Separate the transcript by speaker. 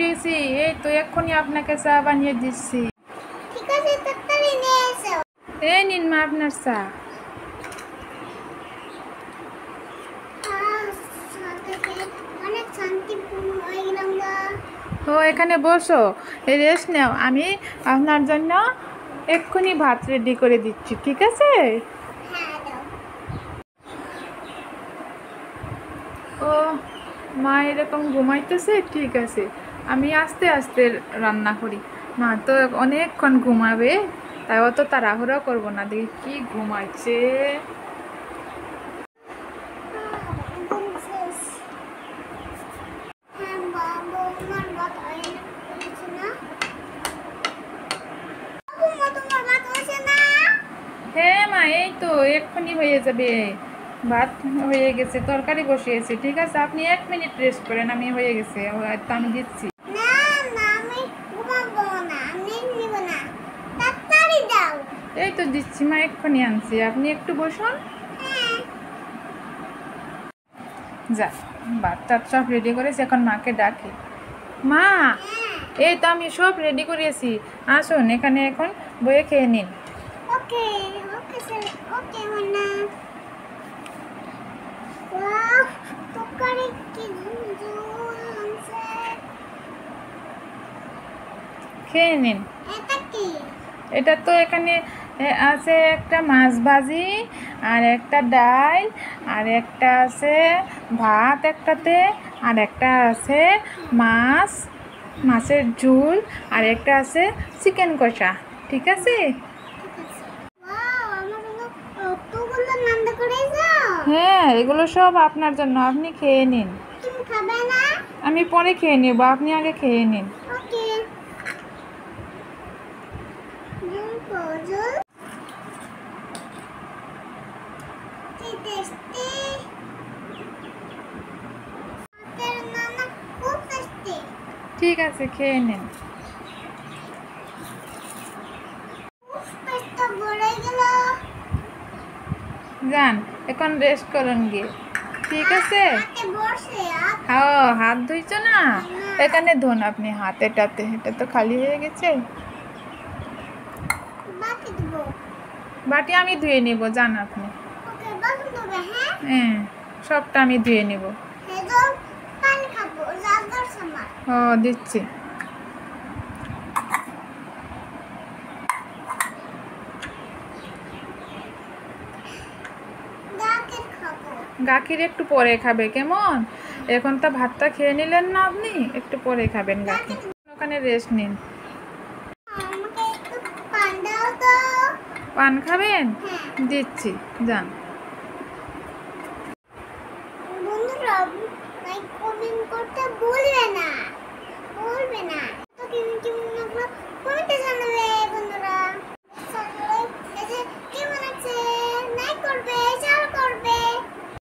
Speaker 1: উঠেছি, এই তো এক্ষুনি আপনাকে চা বানিয়ে দিচ্ছি।
Speaker 2: ঠিক আছে, তাড়াতাড়ি নিয়ে এসো।
Speaker 1: এই নিন মা আপনার চা।
Speaker 2: অনেক শান্তিপূর্ণ হয়ে গেলাম গা।
Speaker 1: তো এখানে বসো, রেস্ট নাও, আমি আপনার জন্য এক্ষুনি ভাত রেডি করে দিচ্ছি, ঠিক আছে?
Speaker 2: হ্যাঁ দাও।
Speaker 1: ও মা এরকম ঘুমাইতেছে, ঠিক আছে, আমি আস্তে আস্তে রান্না করি। মা তো অনেকক্ষণ ঘুমাবে, তাই অত তাড়াহুড়ো করবো না, দেখি কি ঘুমাচ্ছে।
Speaker 2: একদম শেষ। হ্যাঁ বাবু, আমার ভাত হয়ে গেছে না? বাবু, তোমার ভাত হয়েছে না?
Speaker 1: হ্যাঁ মা, এই তো এক্ষুনি হয়ে যাবে, ভাত হয়ে গেছে, তরকারি বসিয়েছি, ঠিক আছে, আপনি 1 মিনিট রেস্ট করেন, আমি হয়ে গেছে, তো আমি দিচ্ছি।
Speaker 2: না না, আমি ঘুমাবো না, আমি নিব না, তাড়াতাড়ি দাও।
Speaker 1: এই তো দিচ্ছি মা, এক্ষুনি আনছি, আপনি একটু বসুন।
Speaker 2: হ্যাঁ।
Speaker 1: যা, ভাত টাত সব রেডি করেছি, এখন মাকে ডাকি। মা, এই তো আমি সব রেডি করেছি, আসুন এখানে এখন বয়ে খেয়ে নিন।
Speaker 2: ওকে ওকে স্যার, ওকে মান্না। ওয়াও, তরকারি কি ঝোল আছে।
Speaker 1: খেয়ে নিন।
Speaker 2: এটা কি?
Speaker 1: এটা তো এখানে আছে একটা মাছ ভাজি, আর একটা ডাল, আর একটা আছে ভাত একটাতে, আর একটা আছে মাছ, মাছের ঝোল, আর একটা আছে চিকেন কষা, ঠিক আছে?
Speaker 2: ওয়াও, আমার জন্য কতগুলো রান্না করেছো।
Speaker 1: হ্যাঁ, এগুলো সব আপনার জন্য, আপনি খেয়ে নিন।
Speaker 2: তুমি খাবে না?
Speaker 1: আমি পরে খেয়ে নেব, আপনি আগে খেয়ে নিন।
Speaker 2: ওকে। ঝোল কি টেস্টি। আমাদের নানা খুব টেস্টি।
Speaker 1: ঠিক আছে, খেয়ে নিন।
Speaker 2: পেটটা ভরে গেল।
Speaker 1: যান, এখন রেস্ট করুন গিয়ে, ঠিক আছে?
Speaker 2: হাতে বসে
Speaker 1: হ্যাঁ, হাত ধুইছো না? এখানে ধোন আপনি হাত, এটাতে, এটা তো খালি হয়ে গেছে।
Speaker 2: বাকি দেবো।
Speaker 1: বাটি আমি ধুয়ে নিব, যান আপনি।
Speaker 2: ওকে, বাকি দেবে। হ্যাঁ
Speaker 1: হ্যাঁ, সবটা আমি ধুয়ে নিব।
Speaker 2: হেদো, পানি খাবো রাজার সময়।
Speaker 1: ও দিচ্ছি।
Speaker 2: গাকে খাবো।
Speaker 1: গাখির একটু পরে খাবে, কেমন? এখন তো ভাতটা খেয়ে নিলেন না আপনি, একটু পরে খাবেন গাখি। ওখানে রেস্ট নিন।
Speaker 2: আমাকে একটু পান দাও তো।
Speaker 1: পান খাবেন?
Speaker 2: হ্যাঁ।
Speaker 1: দিচ্ছি, যান।